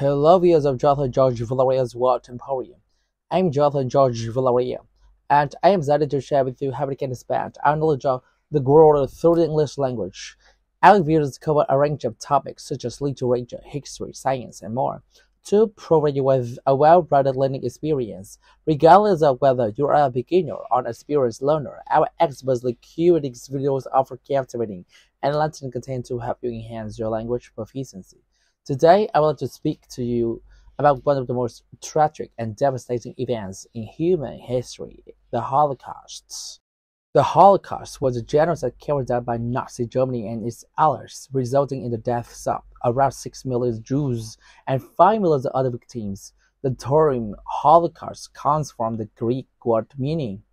Hello, viewers of Jonathan George Villaria's World Emporium. I'm Jonathan George Villaria, and I am excited to share with you how we can expand our knowledge of the world through the English language. Our videos cover a range of topics such as literature, history, science, and more, to provide you with a well-rounded learning experience. Regardless of whether you are a beginner or an experienced learner, our expertly curated videos offer captivating and enlightening content to help you enhance your language proficiency. Today, I want to speak to you about one of the most tragic and devastating events in human history, the Holocaust. The Holocaust was a genocide carried out by Nazi Germany and its allies, resulting in the deaths of around 6 million Jews and 5 million other victims. The term Holocaust comes from the Greek word meaning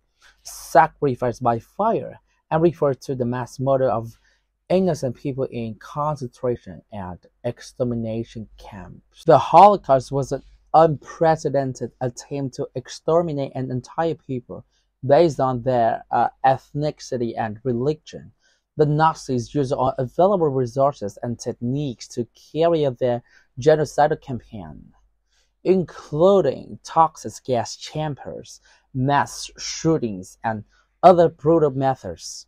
sacrifice by fire and refers to the mass murder of innocent people in concentration and extermination camps. The Holocaust was an unprecedented attempt to exterminate an entire people based on their ethnicity and religion. The Nazis used all available resources and techniques to carry out their genocidal campaign, including toxic gas chambers, mass shootings, and other brutal methods.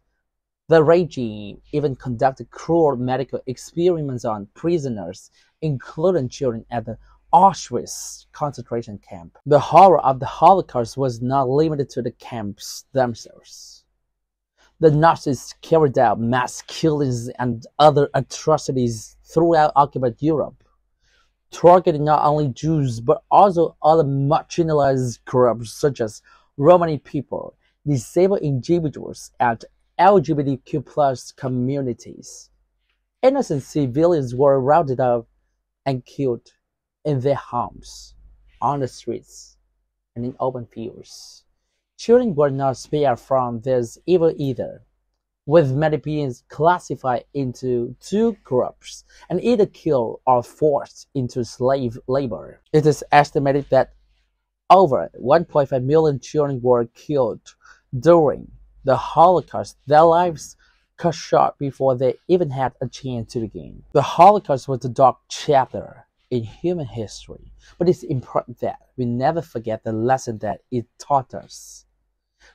The regime even conducted cruel medical experiments on prisoners, including children at the Auschwitz concentration camp. The horror of the Holocaust was not limited to the camps themselves. The Nazis carried out mass killings and other atrocities throughout occupied Europe, targeting not only Jews but also other marginalized groups such as Romani people, disabled individuals, and LGBTQ+ communities. Innocent civilians were rounded up and killed in their homes, on the streets, and in open fields. Children were not spared from this evil either, with many being classified into two groups and either killed or forced into slave labor. It is estimated that over 1.5 million children were killed during the Holocaust, their lives cut short before they even had a chance to begin. The Holocaust was a dark chapter in human history, but it's important that we never forget the lesson that it taught us.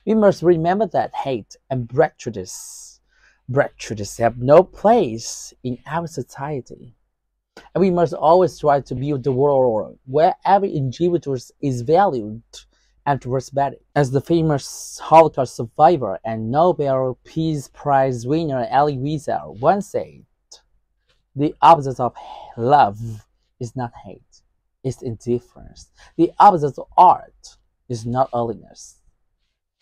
We must remember that hate and prejudice have no place in our society. And we must always try to build the world where every individual is valued and respected. As the famous Holocaust survivor and Nobel Peace Prize winner Elie Wiesel once said, "The opposite of love is not hate, it's indifference. The opposite of art is not ugliness,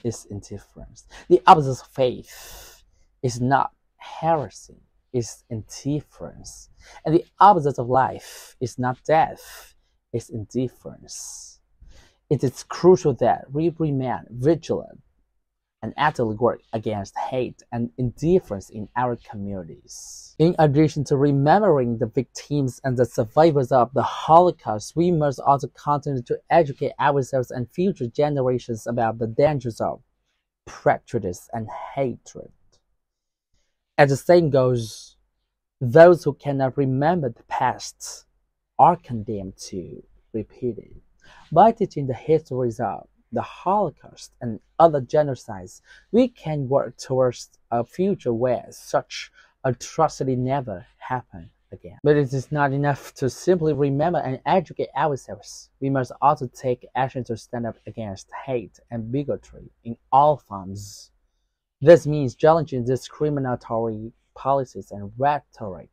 it's indifference. The opposite of faith is not heresy, it's indifference. And the opposite of life is not death, it's indifference." It is crucial that we remain vigilant and actively work against hate and indifference in our communities. In addition to remembering the victims and the survivors of the Holocaust, we must also continue to educate ourselves and future generations about the dangers of prejudice and hatred. As the saying goes, those who cannot remember the past are condemned to repeat it. By teaching the histories of the Holocaust and other genocides, we can work towards a future where such atrocity never happen again. But it is not enough to simply remember and educate ourselves. We must also take action to stand up against hate and bigotry in all forms. This means challenging discriminatory policies and rhetoric,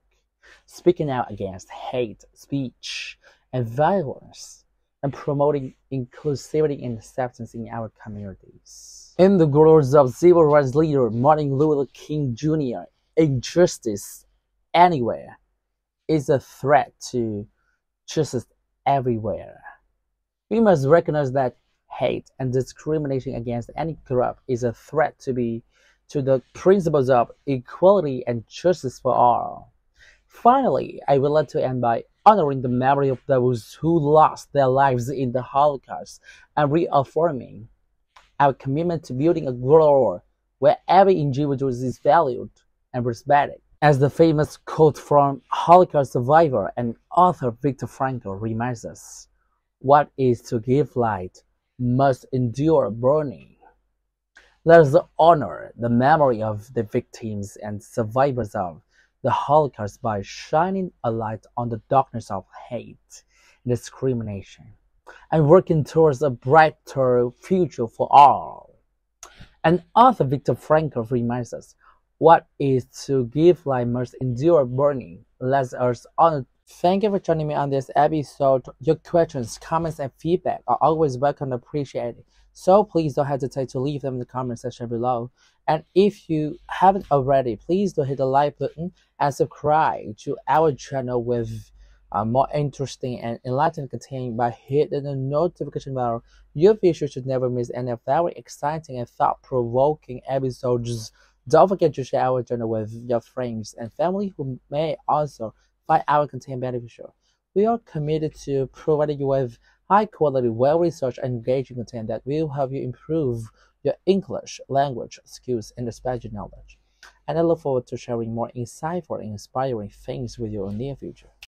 speaking out against hate speech and violence, and promoting inclusivity and acceptance in our communities. In the words of civil rights leader Martin Luther King Jr., injustice anywhere is a threat to justice everywhere. We must recognize that hate and discrimination against any group is a threat to the principles of equality and justice for all. Finally, I would like to end by honoring the memory of those who lost their lives in the Holocaust and reaffirming our commitment to building a world where every individual is valued and respected. As the famous quote from Holocaust survivor and author Viktor Frankl reminds us, what is to give light must endure burning. Let us honor the memory of the victims and survivors of the Holocaust by shining a light on the darkness of hate and discrimination, and working towards a brighter future for all. And author Viktor Frankl reminds us, what is to give life must endure burning. Let us honor. Thank you for joining me on this episode. Your questions, comments, and feedback are always welcome and appreciated. So please don't hesitate to leave them in the comment section below. And if you haven't already, please do hit the like button and subscribe to our channel with more interesting and enlightening content by hitting the notification bell. Your future should never miss any very exciting and thought-provoking episodes. Don't forget to share our channel with your friends and family who may also find our content beneficial. We are committed to providing you with high quality, well researched, and engaging content that will help you improve your English language skills and expand your knowledge. And I look forward to sharing more insightful and inspiring things with you in the near future.